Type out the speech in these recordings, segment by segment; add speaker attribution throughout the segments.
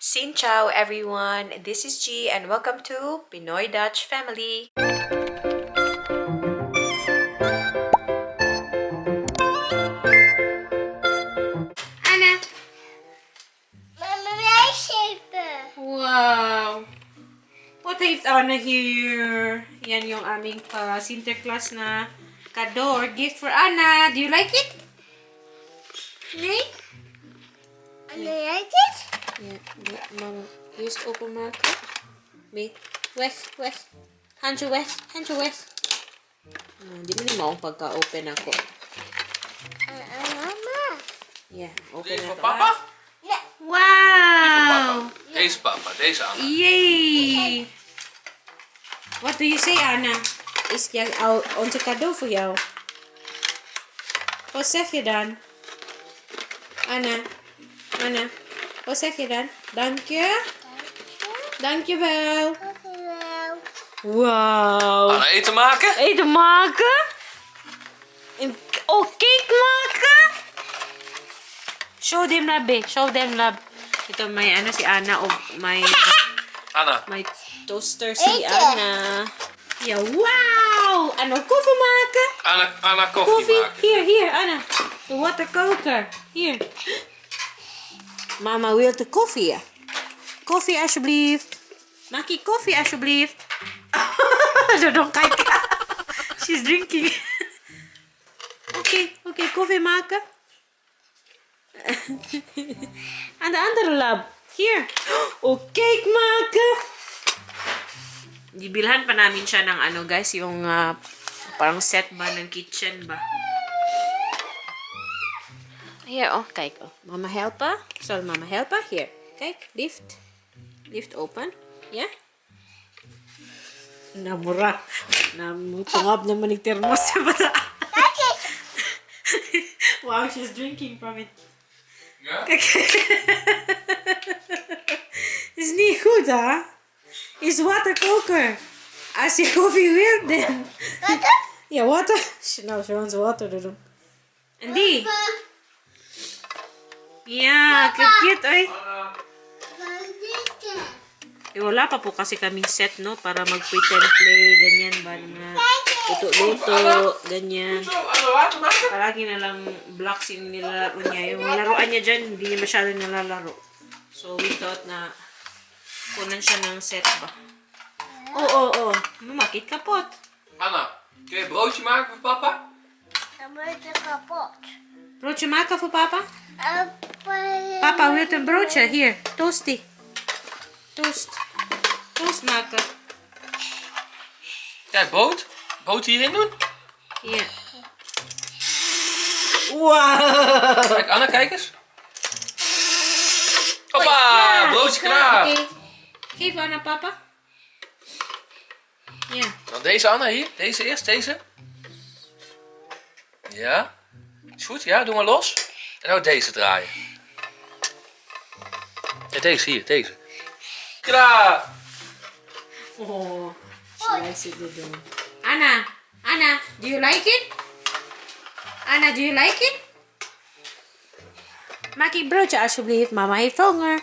Speaker 1: Xin chào everyone, this is G and welcome to Pinoy-Dutch family. Anna! Wow! What heeft Anna here? Yan yung aming Sinterklaas na kado or gift for Anna. Do you like it? Nee?
Speaker 2: You like it?
Speaker 1: Yeah, mama. Eerst openmaken. Mee. Weg. Handje weg. Di mo ni maong pagka-open ako.
Speaker 2: Mama.
Speaker 1: Yeah, open
Speaker 3: Deze
Speaker 1: na
Speaker 3: voor
Speaker 1: to.
Speaker 3: papa?
Speaker 2: Yeah.
Speaker 1: Wow!
Speaker 3: Deze papa, deze Anna.
Speaker 1: Yay! What do you say, Anna? Is onze cadeau voor jou? Wat zeg je dan? Anna, wat zeg je dan? Dank je? Dankjewel. Wow.
Speaker 3: Anna, eten maken?
Speaker 1: Eten maken? Oh, cake maken? Show them lab. Ito may si Anna o may
Speaker 3: Anna.
Speaker 1: toaster si Anna. Yeah, wow! Ano, koffie maken?
Speaker 3: Anna koffie maken.
Speaker 1: Hier, Anna. De waterkoker. Hier. Mama wil de koffie. Koffie alsjeblieft. Maak je koffie alsjeblieft. Don't kijken. She's drinking. Oké, koffie maken. Aan de andere lab. Hier. Oh, cake maken. Dibilhan pa namin siya ng guys, yung parang set ba ng kitchen ba. Here, kijk. Mama helpen. Zal mama helpen? Hier. Kijk, lift open. Ja? Namura. Namutungab naman yung thermos sa bata. Wow, she's drinking from it.
Speaker 3: Ja?
Speaker 1: Kijk. Is niet goed, hè? Is waterkoker. Als je koffie wilt, dan...
Speaker 2: Water?
Speaker 1: Ja, water. Nou, ze wants water te doen. En die? Ja, cute, oy. Wala pa po kasi kaming set, no? Para mag-pretend play, ganyan ba? Luto-luto, ganyan.
Speaker 3: Zo, Anna, water maken?
Speaker 1: Palagi na lang blocks yung nilalaro niya. Yung laruan niya dyan, hindi niya masyado nalalaro. So, we thought na kunan siya ng set ba. Oo. Mamakit kapot.
Speaker 3: Anna, kun je een broodje maken voor papa?
Speaker 2: Dan wordt het kapot.
Speaker 1: Broodje maken voor papa? Papa wil een broodje. Hier, toasty. Toast maken.
Speaker 3: Kijk, boot. Boot hierin doen?
Speaker 1: Hier. Wow.
Speaker 3: Kijk, Anna, kijk eens. Hoppa, broodje klaar.
Speaker 1: Oké. Geef aan papa. Ja.
Speaker 3: Dan deze Anna, hier. Deze eerst, deze. Ja. Is goed, ja, doe maar los. En nou deze draaien. Ja, deze hier, deze. Klaar.
Speaker 1: Oh, she likes it to do. Anna, do you like it? Anna, do you like it? Maak je broodje alsjeblieft. Mama heeft honger.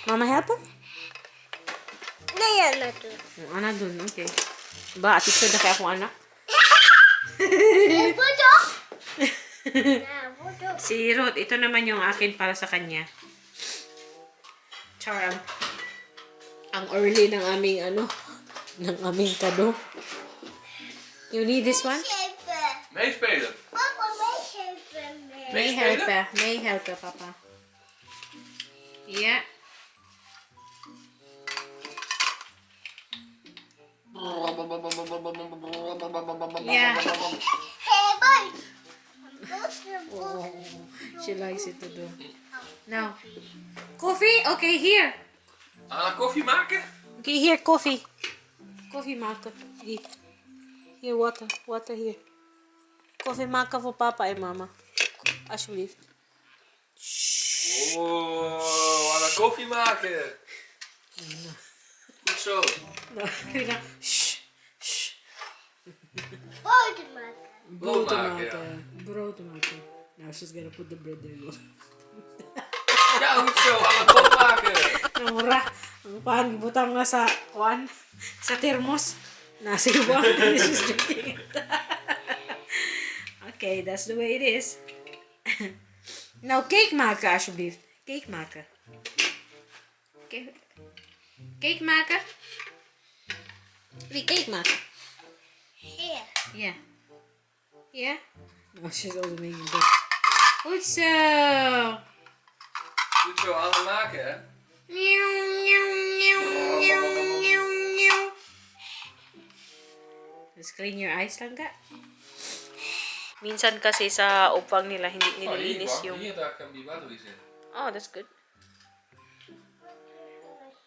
Speaker 1: Mama helpen?
Speaker 2: Nee, Anna doen.
Speaker 1: Anna doen, oké. Ba, ati siya na kaya kung anak. Si Ruth, ito naman yung akin para sa kanya. Char, ang early ng aming ng aming kado. You need this one?
Speaker 3: Meespelen.
Speaker 2: Papa, meegeven.
Speaker 1: May helpen, papa. Yeah. Yeah.
Speaker 2: Hey, boy.
Speaker 1: Oh, she likes it to do. Now, coffee? Okay, here.
Speaker 3: Anna, koffie maken?
Speaker 1: Okay, here, coffee. Koffie maken. Hier, water hier. Koffie maken voor papa en mama. Alsjeblieft.
Speaker 3: Oh, Anna, koffie maken. Goed zo.
Speaker 1: Shh.
Speaker 2: Boter maken.
Speaker 1: Brood maken. Now she's gonna put the bread there.
Speaker 3: Ja, Ja, goed zo. Aan het pot maken.
Speaker 1: Mura. Ang kuhan, gibutang nga sa kuhan. Sa thermos. Nasa iwang. She's drinking it. Okay, that's the way it is. Nou, cake maken alsjeblieft. Cake maken. Cake maken? Wie cake maken?
Speaker 2: Here.
Speaker 1: Yeah. Yeah? Oh, she's also making big. Goed zo.
Speaker 3: Goed zo aan het maken, hè?
Speaker 1: Meow, meow, meow, meow, meow, meow. Just clean your eyes lang ka. Minsan kasi sa upang nila hindi nililinis yung...
Speaker 3: Hier, daar kan die batteries in.
Speaker 1: Oh, that's good.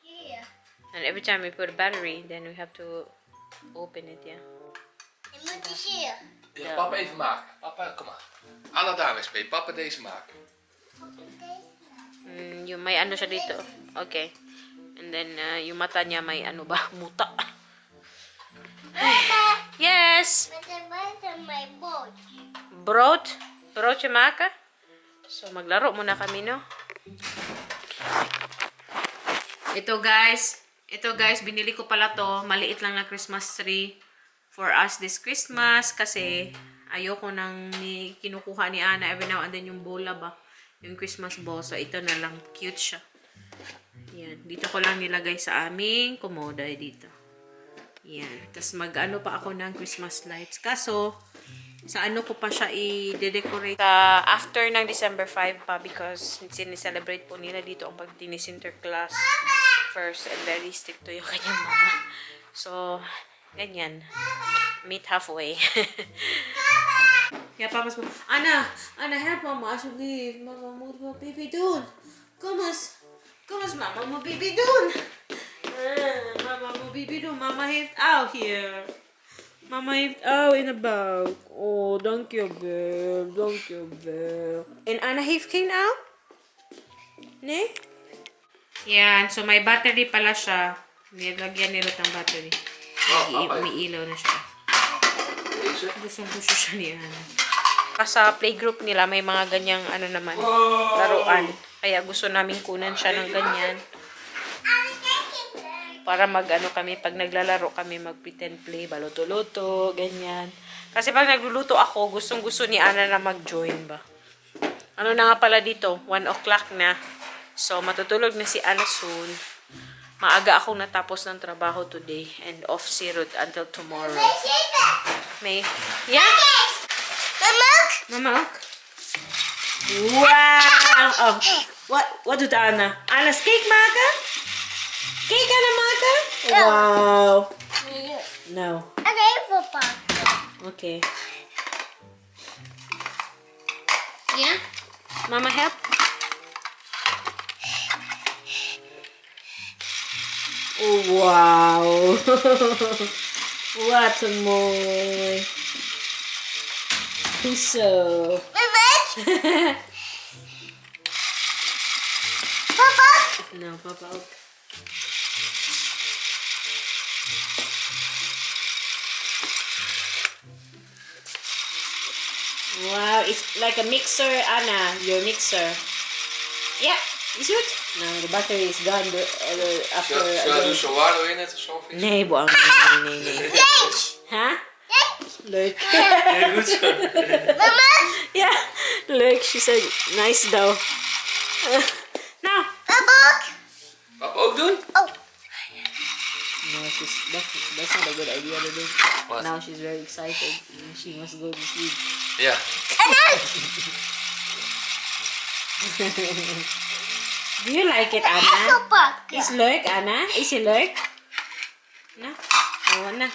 Speaker 2: Here.
Speaker 1: And every time we put a battery, then we have to open it, yeah.
Speaker 2: Je moet die hier.
Speaker 3: Ja, papa even maken. Papa, kom maar. Anna daar eens mee. Papa deze maken.
Speaker 1: Yung may ano siya dito. Okay. And then, yung mata niya may ano ba? Muta. Yes!
Speaker 2: Met een buiten mijn boot.
Speaker 1: Brood? Broodje maken? So, maglaro muna kami, no? Ito guys, binili ko pala to. Maliit lang na Christmas tree for us this Christmas kasi ayoko nang kinukuha ni Ana every now and then yung bola ba. Yung Christmas ball. So, ito na lang. Cute siya. Yan. Dito ko lang nilagay sa aming komoda dito. Yan. Tapos mag-ano pa ako ng Christmas lights. Kaso, sa ano ko pa siya i-decorate after ng December 5 pa because sinicelebrate po nila dito ang pagdating ni Sinterklaas first and very strict to yung kanyang mama. So, ganyan. Meet halfway. Ja, papa's mo. Anna, help mama alsjeblieft. Mama moet mijn baby doen. Kom eens mama moet baby doen. Mama moet baby doen. Mama heeft au hier. Mama heeft au in de buik. Oh, dankjewel. Dankjewel. En Anna heeft geen au? Nee? Yan. So, may battery pala siya. Nilagyan ni Ruth ang battery. Umiilaw na siya.
Speaker 3: Deze.
Speaker 1: Gustong-gusto siya ni Ana. Sa playgroup nila, may mga ganyang ano naman, laruan. Kaya gusto namin kunan siya ng ganyan. Para mag-ano kami, pag naglalaro kami, mag-pretend play, baluto-luto, ganyan. Kasi pag nagluluto ako, gustong-gusto ni Ana na mag-join ba. Ano na nga pala dito, 1 o'clock na. So, matutulog na si Ana soon. Maaga akong natapos ng trabaho today and off si Ruth until tomorrow. May, yeah? Mama, ook? Wow! Oh, wat doet Anna? Anna's cake maken? Cake aan het maken? Wow! No.
Speaker 2: En even pakken.
Speaker 1: Okay. Yeah? Mama help? Oh, wow! Wat een mooi! Zo.
Speaker 2: Papa?
Speaker 1: Nou, papa ook. Wow, it's like a mixer, Anna. Your mixer. Yeah, is it? No, the battery is gone after.
Speaker 3: Zullen we dus zo warm in het of zo?
Speaker 1: Nee, boang. Nee. Huh? Leuk.
Speaker 3: Ja, goed zo.
Speaker 2: Mama?
Speaker 1: Ja, leuk. She said, nice though. Nou.
Speaker 2: Papa ook?
Speaker 3: Papa ook doen?
Speaker 2: Oh.
Speaker 1: No, that's not a good idea to do.
Speaker 3: What?
Speaker 1: Now she's very excited. She must go to sleep.
Speaker 3: Ja.
Speaker 1: Do you like it, Anna?
Speaker 2: Even pakken.
Speaker 1: Is leuk, Anna? Is het leuk? Na? Oh, na.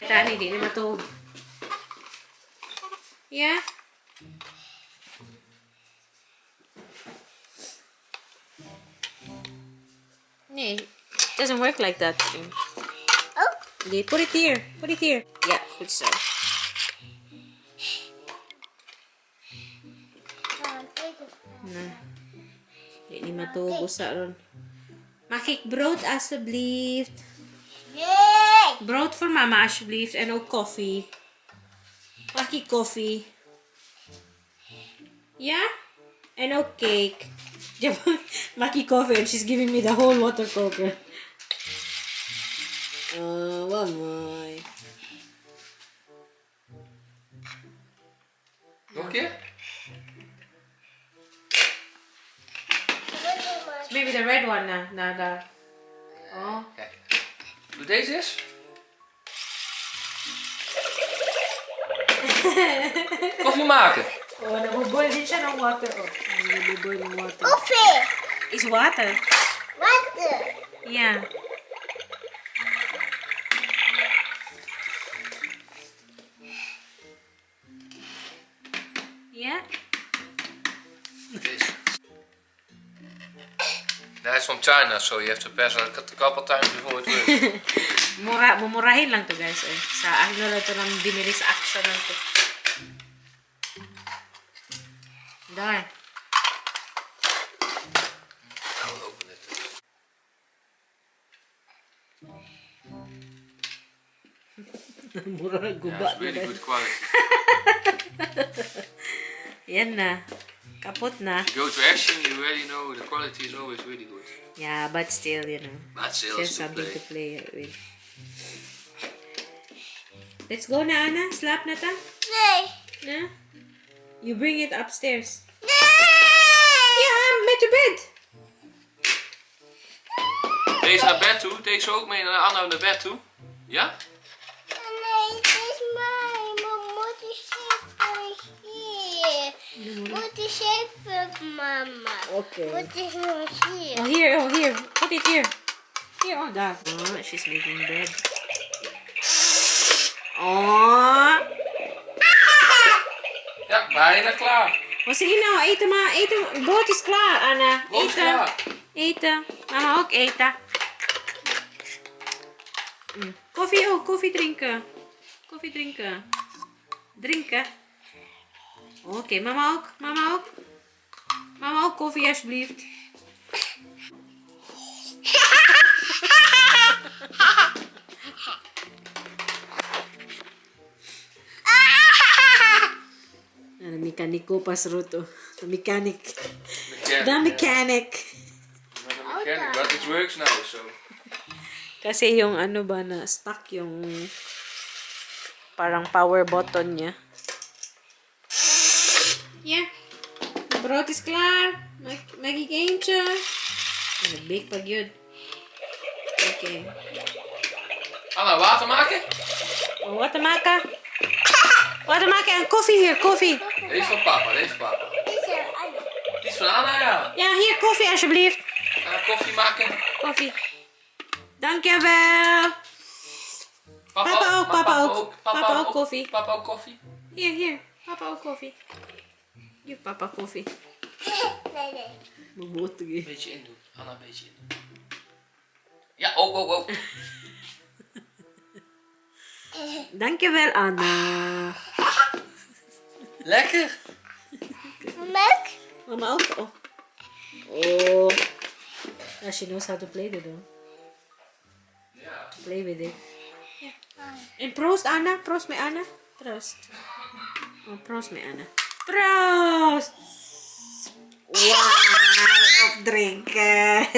Speaker 1: Kita ni, di na matulog. Yeah? Nee, it doesn't work like that.
Speaker 2: Oh.
Speaker 1: Put it here. Put it here. Yeah, goed zo. Na. Di ni matulog sa ron. Mag ik brood alsjeblieft?
Speaker 2: Yay!
Speaker 1: Brood voor mama alsjeblieft en ook koffie. Mag ik koffie? Ja? En ook cake. Maki coffee and she's giving me the whole water cooker. One more.
Speaker 3: Nog een keer?
Speaker 1: Maybe the red one na. Oh.
Speaker 3: Kijk. Doe deze eens. Koffie maken.
Speaker 1: Oh, nabuboil din siya ng water. Oh, nabuboil ng water.
Speaker 2: Coffee.
Speaker 1: It's water.
Speaker 2: Water.
Speaker 1: Yeah. Yeah.
Speaker 3: Deze. That is from China, so you have to pass it a couple times before it works.
Speaker 1: Mumurahin lang to guys. Eh. Sa ano lang to nang binili sa action lang to. Daar.
Speaker 3: I will open it.
Speaker 1: Mura
Speaker 3: Yeah,
Speaker 1: guba.
Speaker 3: it's really good quality.
Speaker 1: Yan na. Kapot na.
Speaker 3: If you go to Action, you already know the quality is always really good.
Speaker 1: Yeah, but still, you know.
Speaker 3: But still,
Speaker 1: Just
Speaker 3: it's to
Speaker 1: something
Speaker 3: play.
Speaker 1: to play with. Let's go na, Ana. Slap na ta.
Speaker 2: Nee.
Speaker 1: Na? You bring it upstairs.
Speaker 2: Nee.
Speaker 1: Ja, met de bed.
Speaker 3: Deze naar bed toe, deze ook mee naar Anna naar bed toe. Ja?
Speaker 2: Nee, het is mijn. Maar moet je zeven hier. Moet je zeven, mama.
Speaker 1: Okay.
Speaker 2: Moet je nog hier.
Speaker 1: Oh, here, oh, here. Put it here. Here, oh, daar. Oh, she's making bed. Oh.
Speaker 3: Ja, bijna klaar.
Speaker 1: Oh, sige nou, eten maar. Eten. Brood is klaar, Anna.
Speaker 3: Brood is
Speaker 1: Eten.
Speaker 3: klaar.
Speaker 1: Eten. Mama ook eten. Koffie ook. Koffie drinken. Koffie drinken. Drinken. Oké, mama ook. Mama ook. Mama ook koffie alsjeblieft. De mechanic ko pas roto. The mechanic. The mechanic.
Speaker 3: Met een mechanic, but it works now, so.
Speaker 1: Kasi yung ano ba na stuck yung parang power button niya. Yeah. De brood is klaar. Mag ik eentje? Nag-bake pag yun. Okay.
Speaker 3: Anna, water maken?
Speaker 1: Oh, wat te maken? Wat te maken en koffie hier, koffie.
Speaker 3: Deze van papa, deze van papa.
Speaker 2: Dit is er, Anna.
Speaker 3: Die is van Anna, ja.
Speaker 1: Ja, hier koffie alsjeblieft.
Speaker 3: Anna, koffie maken.
Speaker 1: Koffie. Dankjewel. Papa ook, papa ook. Papa ook koffie.
Speaker 3: Papa ook koffie.
Speaker 1: Hier. Papa ook koffie. Hier, papa koffie.
Speaker 2: Nee, nee.
Speaker 1: Mijn boter.
Speaker 3: Een beetje indoen. Anna, een beetje indoen. Ja, oh.
Speaker 1: Dankjewel, Anna.
Speaker 3: Lekker.
Speaker 2: Melk?
Speaker 1: Mama ook. Oh. Oh. Yeah, she knows how to play the drum.
Speaker 3: Ja.
Speaker 1: Play with it. Yeah. En proost, Anna. Proost met Anna. Proost. Oh, proost met Anna. Proost! Wow, opdrinken.